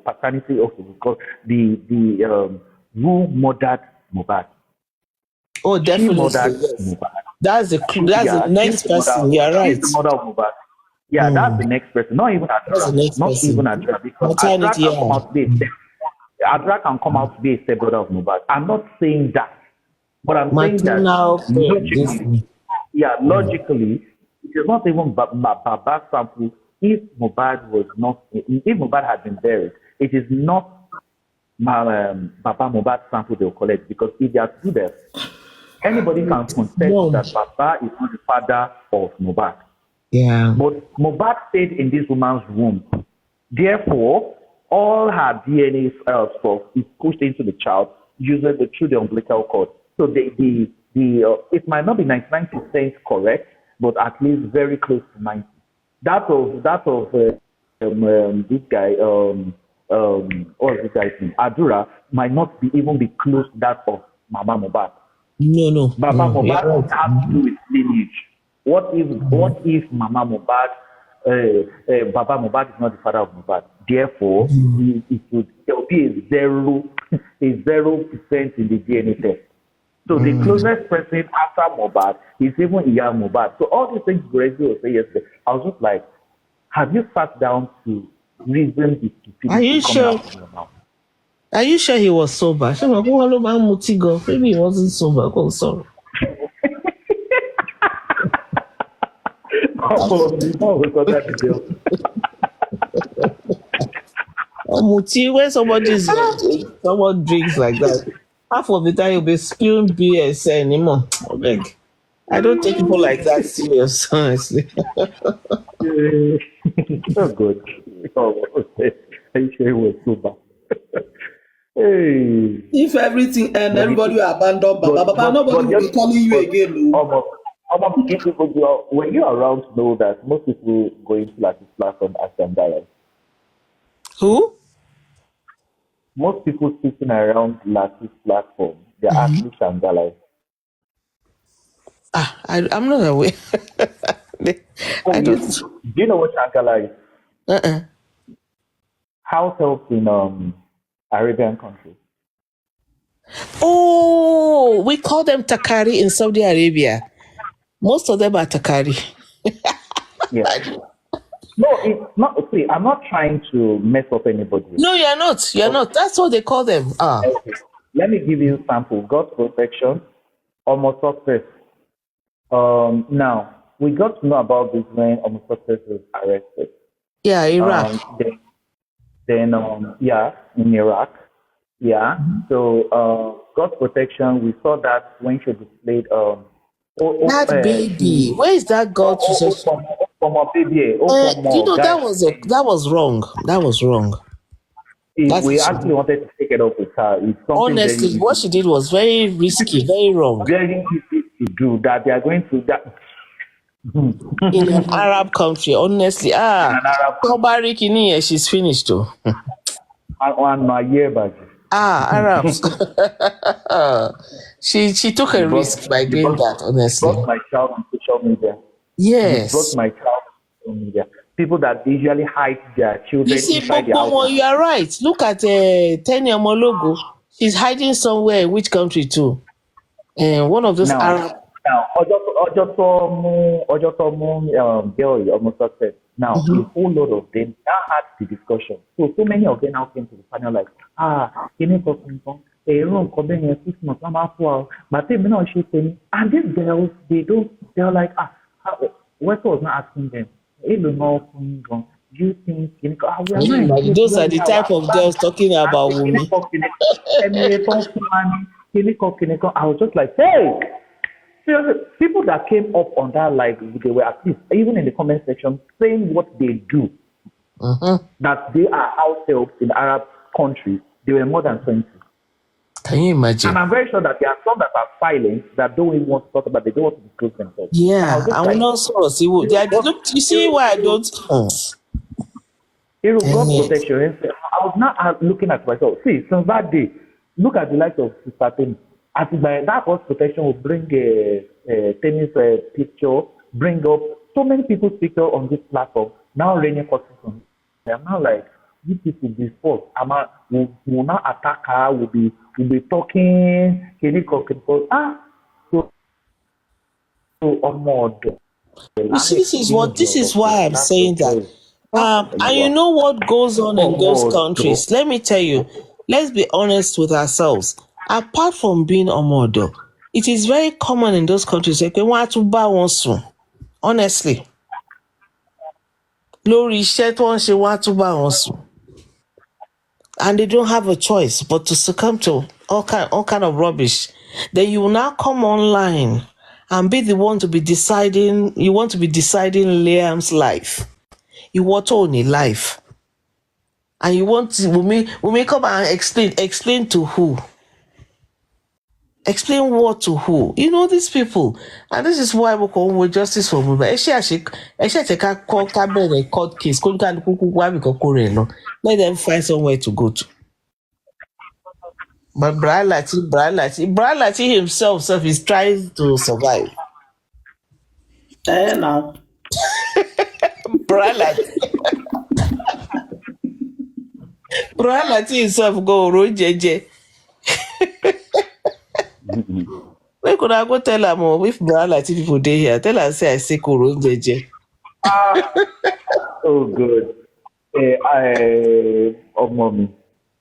Speaker 12: paternity of the who murdered Mohbad.
Speaker 1: Oh, definitely.
Speaker 12: Mohbad.
Speaker 1: That's the next person. You're right.
Speaker 12: She's the mother of Mohbad. Yeah, that's the next person. Not even
Speaker 1: That's the
Speaker 12: Adra.
Speaker 1: next
Speaker 12: Not
Speaker 1: person.
Speaker 12: even Adra. Because Adra
Speaker 1: Maternity,
Speaker 12: can come out today. Adra can come out to be a stepbrother of Mohbad. I'm not saying that. But I'm saying that
Speaker 1: Maternal
Speaker 12: logically, logically, it is not even Baba sample. If Mohbad had been buried, it is not Baba Mohbad sample they'll collect, because if they are to do that, anybody can contest that Baba is not the father of Mohbad.
Speaker 1: Yeah.
Speaker 12: But Mohbad stayed in this woman's womb. Therefore, all her DNA stuff is pushed into the child through the umbilical cord. So it might not be 99% correct, but at least very close to 90. That of this guy, what's this guy's name? Adura might not even be close to that of Mama Mohbad.
Speaker 1: No.
Speaker 12: Baba Mohbad has to do with lineage. What if Mama Mohbad, Baba Mohbad is not the father of Mohbad? Therefore, there will be a 0% in the DNA test. So the closest person after Mohbad is even Iya Mohbad. So all these things Gracie was saying yesterday, I was just like, have you sat down to reason the stupidity
Speaker 1: Are you
Speaker 12: coming
Speaker 1: sure?
Speaker 12: out of your mouth?
Speaker 1: Are you sure he was sober? Maybe he wasn't sober. Oh, sorry. When someone drinks like that, half of the time you'll be spewing BS anymore. I don't take people like that serious, honestly.
Speaker 12: So good. Are you sure he was sober? Hey.
Speaker 13: If everything and everybody will abandon Baba, nobody will be calling you again.
Speaker 12: When you're around to know that most people going to like this platform are scandalous.
Speaker 1: Who?
Speaker 12: Most people sitting around Latin's platform, they're actually scandalous.
Speaker 1: I'm not aware. I don't.
Speaker 12: Do you know what Shankala is? House help in Arabian countries.
Speaker 1: Oh, we call them Takari in Saudi Arabia. Most of them are Takari.
Speaker 12: Yeah. No, it's not. See, I'm not trying to mess up anybody.
Speaker 1: No, you're not. You're not. That's what they call them.
Speaker 12: Okay. Let me give you a sample. God's protection, almost success. Now, we got to know about this when almost success was arrested.
Speaker 1: Yeah, Iraq.
Speaker 12: Then in Iraq. Yeah. So, God's protection, we saw that when she displayed
Speaker 1: that baby. Where is that God protection? That was wrong. That was wrong.
Speaker 12: We actually wanted to take it up with her. It's something
Speaker 1: honestly, what she did was very risky, very wrong.
Speaker 12: Very easy to do that. They are going to that.
Speaker 1: In an Arab country, honestly, she's finished too. Arabs. she took a risk by doing that, honestly.
Speaker 12: Brought my child on social media.
Speaker 1: Yes.
Speaker 12: Brought my child on social media. People that usually hide their children inside the house.
Speaker 1: You are right. Look at Tenya Mologo. She's hiding somewhere in which country too? One of those Arab.
Speaker 12: Now, girl, almost success. Now, a whole lot of them now had the discussion. So many of them now came to the panel like, can you talk to and these girls, they're like, West was not asking them, do you think
Speaker 1: those are the type of girls talking about Wumi.
Speaker 12: I was just like, hey, people that came up on that, like they were at least, even in the comment section, saying what they do, that they are house helps in Arab countries, they were more than 20.
Speaker 1: Can you imagine?
Speaker 12: And I'm very sure that there are some that are silent that don't even want to talk about, they don't want to disclose themselves.
Speaker 1: Yeah, I will not see. Look, you see why I don't.
Speaker 12: God protection. I was not looking at myself. See, since that day, look at the likes of Sister Tennis. As that God's protection will bring a tennis picture, bring up so many people's picture on this platform. Now raining for season. I'm now like, these people before will now attack her, will be talking, so on more.
Speaker 1: You see, this is why I'm saying that. And you know what goes on in those countries? Let me tell you, let's be honest with ourselves. Apart from being omodo, it is very common in those countries. Like, want to buy one soon. Honestly. Lórí iṣẹ́ tó ń ṣe wá tún bá wọn sùn. And they don't have a choice but to succumb to all kind of rubbish. Then you will now come online and be the one to be deciding. You want to be deciding Liam's life. You want to own a life. And you want to, Wumi come and explain to who? Explain what to who? You know these people. And this is why we call with justice for Wumi. Call cabinet court case. Let them find somewhere to go to. But Brian Lati himself is trying to survive.
Speaker 13: Now.
Speaker 1: Brian Lati himself go road jeje. Where could I go tell him if Brian Lati people dey here? Tell her say I say go road jeje.
Speaker 12: Oh good. Mommy.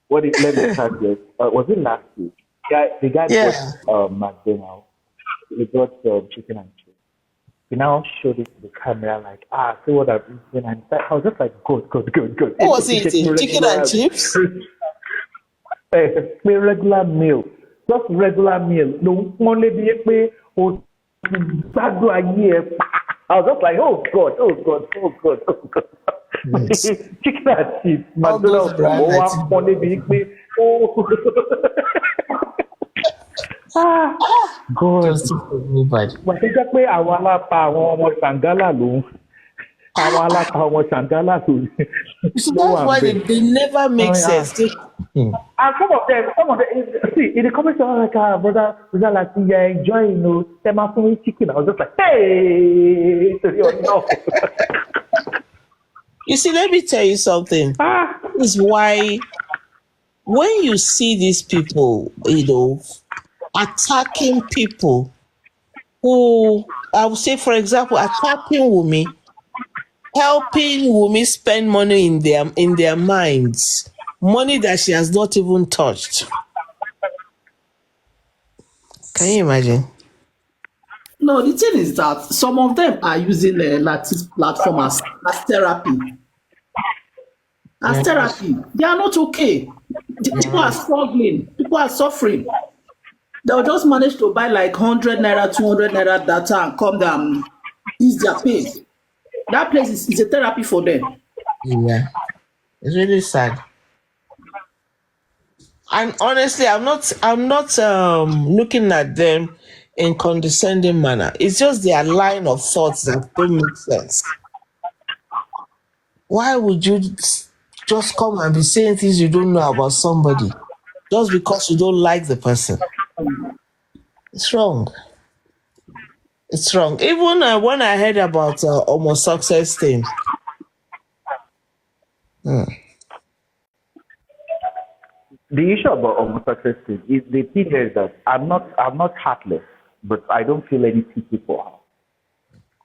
Speaker 12: Let me start this. Was it last week? The guy got McDonald's. He got chicken and chips. He now showed it to the camera like, see what I've eaten. And I was just like, good.
Speaker 1: What was he eating? Chicken and chips?
Speaker 12: Regular meal. Just regular meal. No, only be I was just like, oh God. Chicken and chips. McDonald's only be God. But I just pé àwọn alápa àwọn ọmọ Sangala ló. Àwọn alápa ọmọ Sangala ló.
Speaker 1: So that's why they never make sense.
Speaker 12: And some of them, see, in the comments, I was like, brother, like, yeah, enjoying, them afternoon chicken. I was just like, hey, no.
Speaker 1: You see, let me tell you something. This is why when you see these people, attacking people who, I would say, for example, attacking Wumi, helping Wumi spend money in their minds, money that she has not even touched. Can you imagine?
Speaker 13: No, the thing is that some of them are using Lati's platform as therapy. Therapy. They are not okay. People are struggling. People are suffering. They'll just manage to buy like 100 naira, 200 naira data and come down, ease their pain. That place is a therapy for them.
Speaker 1: Yeah. It's really sad. And honestly, I'm not looking at them in condescending manner. It's just their line of thoughts that don't make sense. Why would you just come and be saying things you don't know about somebody just because you don't like the person? It's wrong. It's wrong. Even when I heard about Homo success thing.
Speaker 12: The issue about homosexuality is the thing is that I'm not heartless, but I don't feel any pity for her.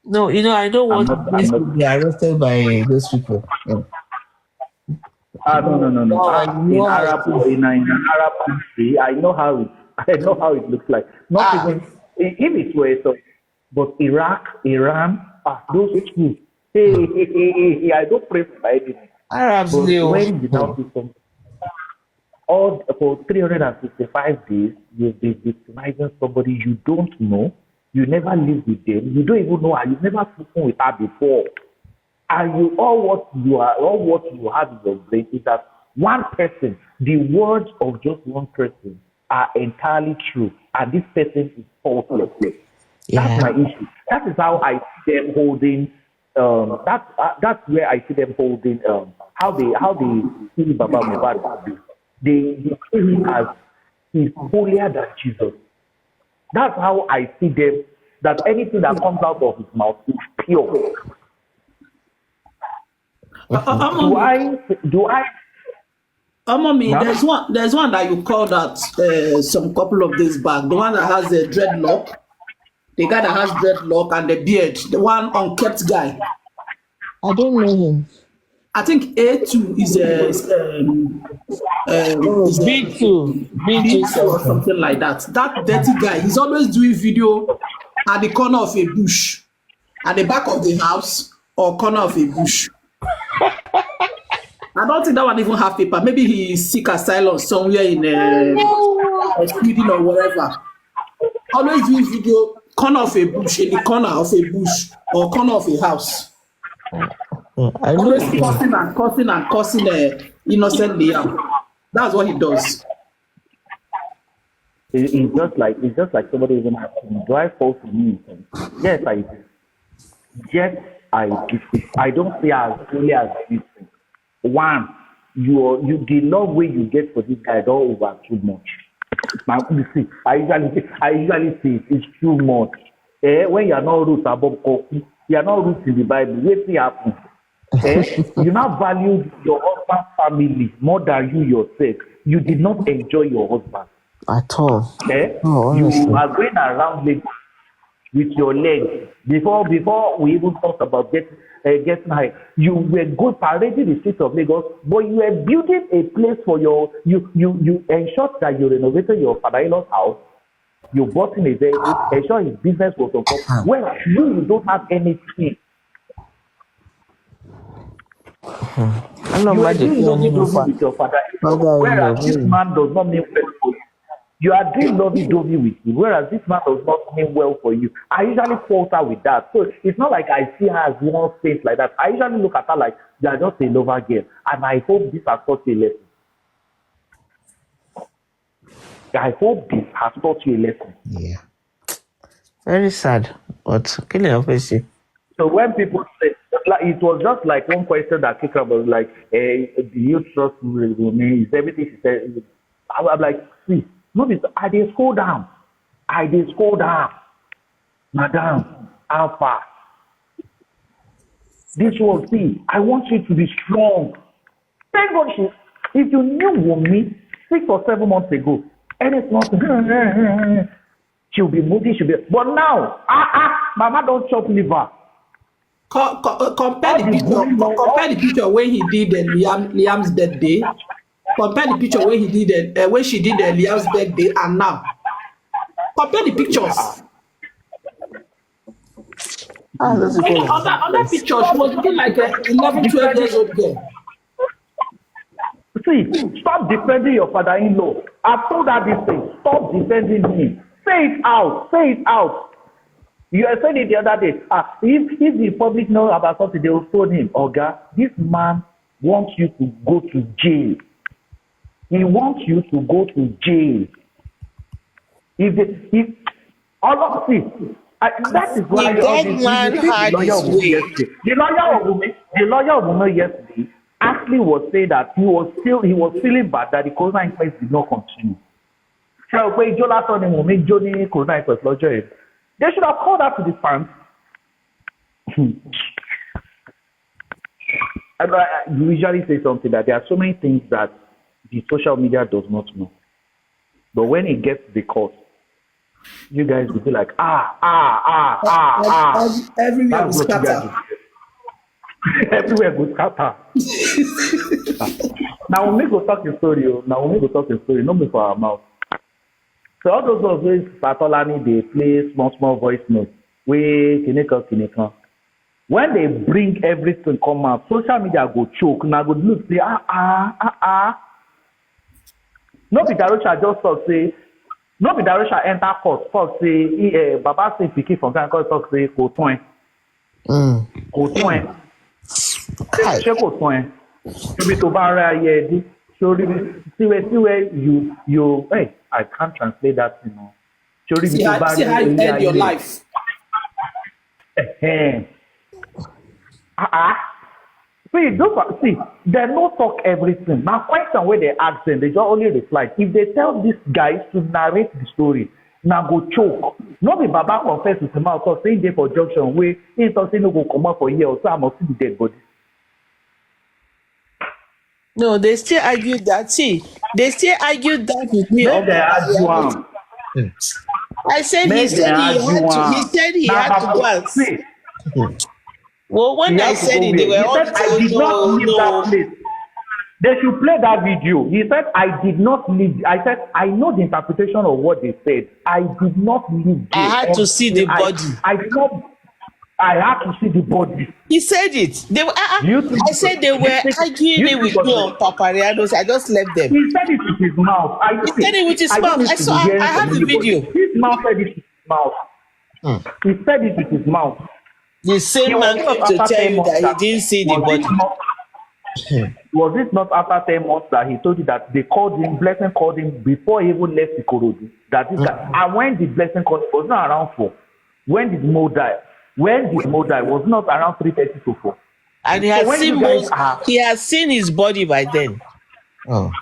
Speaker 1: No, I don't want to be arrested by those people.
Speaker 12: No. In Arab country, I know how it looks like. Not even if it were so, but Iraq, Iran, those two. Hey, I don't pray for anything.
Speaker 1: Arabs,
Speaker 12: but when you now do something. All for 365 days, you've been victimizing somebody you don't know, you never lived with them, you don't even know her, you've never spoken with her before. And all what you have in your brain is that one person, the words of just one person are entirely true, and this person is faultless. Yeah. That's my issue. That is how I see them holding. That's where I see them holding. How they see Baba Mubad. They see him as he's holier than Jesus. That's how I see them. That anything that comes out of his mouth is pure. Do I?
Speaker 13: Mommy, there's one that you called out some couple of days back. The one that has the dreadlock. The guy that has dreadlock and the beard, the one unkept guy.
Speaker 1: I don't know him.
Speaker 13: I think A2 is a
Speaker 1: Oh,
Speaker 13: is a
Speaker 1: B2. B2
Speaker 13: B2 or
Speaker 1: something.
Speaker 13: something like that. That dirty guy, he's always doing video at the corner of a bush, at the back of the house or corner of a bush. I don't think that one even have paper. Maybe he seek asylum somewhere in Sweden or wherever. Always doing video corner of a bush, in the corner of a bush or corner of a house.
Speaker 1: I know
Speaker 13: Always
Speaker 1: him.
Speaker 13: cursing innocent Liam. That's what he does.
Speaker 12: It's just like somebody even asking me, do I fall for me? Yes, I do. Yes, I do. I don't say as fully as this thing. One, you the love way you get for this guy don't over too much. Now you see, I usually say it's too much. When you are not root above coffee, you are not root in the Bible. What will happen? You now value your husband's family more than you yourself. You did not enjoy your husband
Speaker 1: At all. Oh,
Speaker 12: you
Speaker 1: honestly.
Speaker 12: are going around with your legs before we even talked about getting high. You were good parading the streets of Lagos, but you were building a place for you ensured that you renovated your father-in-law's house. You bought him a vehicle, ensure his business was on top. Well, you don't have anything.
Speaker 1: I know
Speaker 12: You
Speaker 1: my
Speaker 12: are doing lovey-dovey
Speaker 1: father.
Speaker 12: with your father-in-law, whereas this man does not mean well for you. You are doing lovey-dovey with him, whereas this man does not mean well for you. I usually falter with that. So it's not like I see her as one face like that. I usually look at her like you are just a lover girl. And I hope this has taught you a lesson. I hope this has taught you a lesson.
Speaker 1: Yeah. Very sad, but killing obviously.
Speaker 12: So when people say, like, it was just like one question that kicked up was like, do you trust me? Is everything she said? I'm like, see, no, I did scroll down. Madam, Alpha. This was, see, I want you to be strong. Thank God if you knew Wumi 6 or 7 months ago, and it's not, she'll be moving, but now, Mama don't chop liver.
Speaker 13: Compare the picture when he did Liam's birthday. Compare the picture when he did when she did Liam's birthday and now. Compare the pictures. On that picture, she was looking like a 11, 12 years old girl.
Speaker 12: See, stop defending your father-in-law. I've told her this thing. Stop defending him. Say it out. You are saying it the other day. If the public knows about something, they will phone him. Oga, this man wants you to go to jail. He wants you to go to jail. That is why
Speaker 1: the dead man had his way.
Speaker 12: The lawyer of Wumi yesterday actually was saying that he was feeling bad that the corona inquest did not continue. So when Jola told him Wumi Johnny corona inquest lawyer, they should have called out to the fans. You usually say something that there are so many things that the social media does not know. But when it gets to the court, you guys will be like,
Speaker 13: Everywhere was scatter.
Speaker 12: Everywhere goes scatter. Now we go talk a story. No be for our mouth. So all those of us Patolani, they play small voice notes. Kineka. When they bring everything come out, social media go choke. Now go look say No be Darusha just talk say. No be Darusha enter court talk say Baba say pikin from Ghana talk say Kotoin. Kotoin. Ṣé Kotoin? Ibi tó bá ra ayé ẹdí. See where you hey, I can't translate that thing now.
Speaker 13: See how you end your life.
Speaker 12: See, they no talk everything. Now, question where they ask them, they just only reply. If they tell these guys to narrate the story, now go choke. Not be Baba confess with him out because saying there for junction where he thought no go come out for a year or so, I must see the dead body.
Speaker 1: No, they still argue that. See, they still argue that with me.
Speaker 12: They argue
Speaker 1: I said he
Speaker 12: Make
Speaker 1: said
Speaker 12: them
Speaker 1: he
Speaker 12: argue
Speaker 1: had to. He
Speaker 12: one.
Speaker 1: said he
Speaker 12: Now,
Speaker 1: had to go
Speaker 12: Baba,
Speaker 1: and.
Speaker 12: wait.
Speaker 1: Well,
Speaker 12: He
Speaker 1: when I
Speaker 12: has to
Speaker 1: said
Speaker 12: go
Speaker 1: it, they
Speaker 12: where?
Speaker 1: were
Speaker 12: He
Speaker 1: all
Speaker 12: said, I
Speaker 1: saying
Speaker 12: did not
Speaker 1: no,
Speaker 12: leave that
Speaker 1: no.
Speaker 12: place. They should play that video. He said, I did not leave. I said, I know the interpretation of what they said. I did not leave
Speaker 1: I
Speaker 12: there
Speaker 1: had to see the
Speaker 12: until
Speaker 1: body.
Speaker 12: I did not, I had to see the body.
Speaker 1: He said it. They were.
Speaker 12: Do you think
Speaker 1: I said they were arguing it with me on Paparianos. I just left them.
Speaker 12: He said it with his mouth.
Speaker 1: He said it with his
Speaker 12: I don't
Speaker 1: mouth.
Speaker 12: need
Speaker 1: I
Speaker 12: to
Speaker 1: saw.
Speaker 12: be
Speaker 1: I
Speaker 12: hearing from
Speaker 1: have the
Speaker 12: anybody.
Speaker 1: video.
Speaker 12: His mouth said it with his mouth. He said it with his mouth.
Speaker 1: The
Speaker 12: He
Speaker 1: same
Speaker 12: was
Speaker 1: man
Speaker 12: not
Speaker 1: came to
Speaker 12: after
Speaker 1: tell
Speaker 12: 10
Speaker 1: you
Speaker 12: months
Speaker 1: that he
Speaker 12: that
Speaker 1: didn't see the body.
Speaker 12: Was it not after 10 months that he told you that they called him, Blessing called him before he even left the Ikorodu? That this guy, and when did Blessing call him? Was not around 4. When did Mo die? When did Mo die? Was not around 3:30 to 4.
Speaker 1: And he
Speaker 12: So
Speaker 1: had
Speaker 12: when
Speaker 1: seen
Speaker 12: you guys
Speaker 1: most.
Speaker 12: are,
Speaker 1: He had seen his body by then. Oh.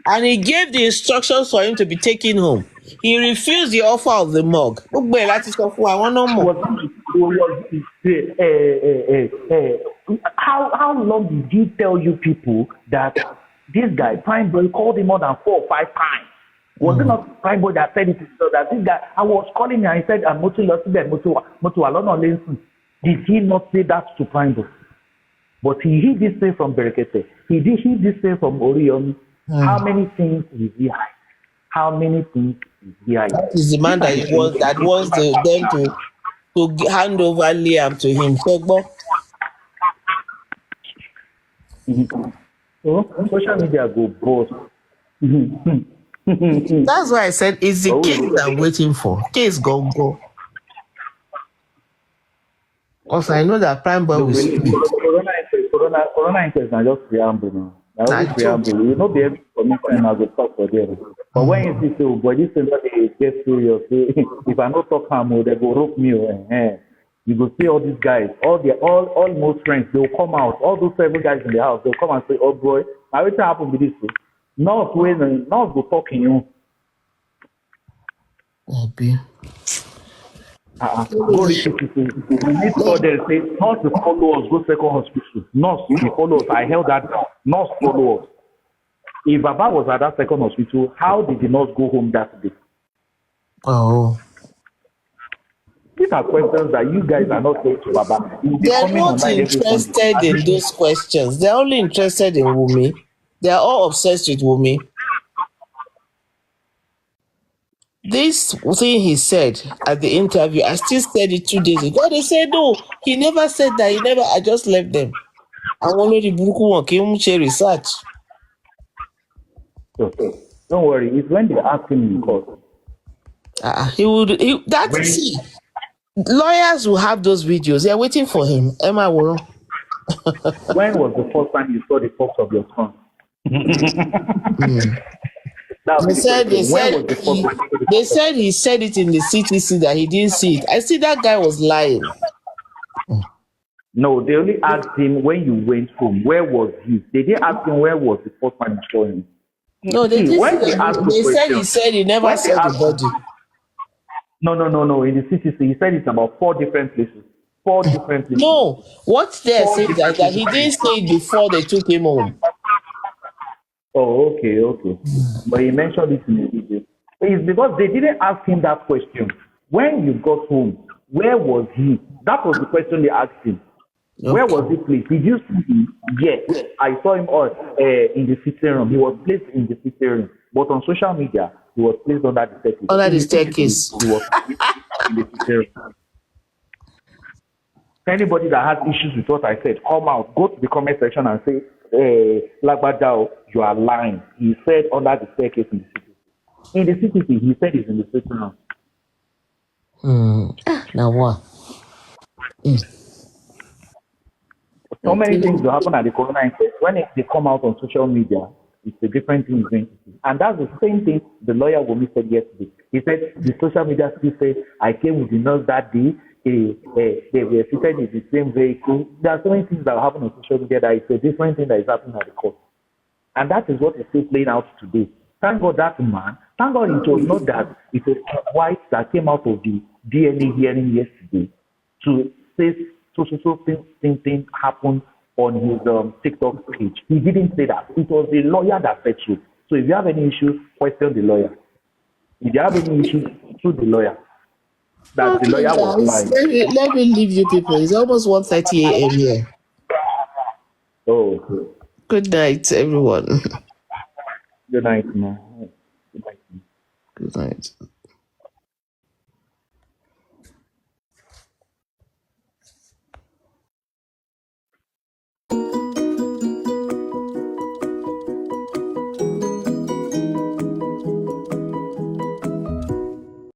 Speaker 1: And he gave the instructions for him to be taken home. He refused the offer of the morgue. Gbogbo ẹ̀ láti sọ fún wa, wọ́n náà mọ̀.
Speaker 12: how long did he tell you people that this guy, Prime Boy, called him more than 4 or 5 times? Was it not Prime Boy that said it? So that this guy, I was calling him and he said, Motu Yosibet, Motu Alona Lenson. Did he not say that to Prime Boy? But he hid this thing from Berekete. He did hid this thing from Orion. How many things is he hide? How many things is he hide?
Speaker 1: That is the man that wants them to hand over Liam to him.
Speaker 12: So social media go both.
Speaker 1: That's why I said it's the case I'm waiting for. Case go. Because I know that Prime Boy will speak.
Speaker 12: Corona inquest na just preamble now. Na only preamble. You no be able to commit crime as a talk for them. But when you see say, oh boy, this thing don dey get serious. If I no talk am, they go rope me. You go see all these guys, all most friends, they will come out. All those 7 guys in the house, they'll come and say, oh boy, now wetin happen with this? Nurse go talk in you. Go reach people. We need to tell them, say, nurse will follow us, go second hospital. Nurse will follow us. I held that down. Nurse follow us. If Baba was at that second hospital, how did the nurse go home that day?
Speaker 1: Oh.
Speaker 12: These are questions that you guys are not saying to Baba.
Speaker 1: They're not interested in those questions. They're only interested in Wumi. They're all obsessed with Wumi. This thing he said at the interview, I still said it 2 days ago. They said, no, he never said that. I just left them. I wanted the Buruku one came to research.
Speaker 12: Okay. Don't worry. It's when they ask him in court.
Speaker 1: See, lawyers will have those videos. They're waiting for him. Emma Woro.
Speaker 12: When was the first time you saw the fox of your son?
Speaker 1: They said he said it in the CTC that he didn't see it. I see that guy was lying.
Speaker 12: No, they only asked him when you went home, where was he? They didn't ask him where was the first time you saw him.
Speaker 1: No, they did. He said he never saw the body.
Speaker 12: No. In the CTC, he said it's about 4 different places. 4 different places.
Speaker 1: No, what they said that he didn't say it before they took him home.
Speaker 12: Oh, okay. But he mentioned it in the video. It's because they didn't ask him that question. When you got home, where was he? That was the question they asked him. Okay. Where was he placed? Did you see him? Yes. I saw him in the sitting room. He was placed in the sitting room. But on social media, he was placed under the staircase.
Speaker 1: Under the staircase.
Speaker 12: He was placed in the sitting room. Anybody that has issues with what I said, come out, go to the comment section and say, Lagbadao, you are lying. He said under the staircase in the CTC. In the CTC, he said it's in the sitting room.
Speaker 1: Now what?
Speaker 12: So many things will happen at the corona inquest. When they come out on social media, it's a different thing. And that's the same thing the lawyer Wumi said yesterday. He said the social media still said, I came with the nurse that day. They were seated in the same vehicle. There are so many things that will happen on social media that it's a different thing that is happening at the court. And that is what is still playing out today. Thank God that man, thank God it was not that it was White that came out of the DNA hearing yesterday to say so thing happened on his TikTok page. He didn't say that. It was the lawyer that said so. So if you have any issues, question the lawyer. If you have any issue, sue the lawyer. That the
Speaker 1: Okay,
Speaker 12: lawyer was
Speaker 1: guys,
Speaker 12: lying.
Speaker 1: let me leave you people. It's almost 1:30 a.m. here.
Speaker 12: Oh, okay.
Speaker 1: Good night, everyone.
Speaker 12: Good night, man. Good night.
Speaker 1: Good night.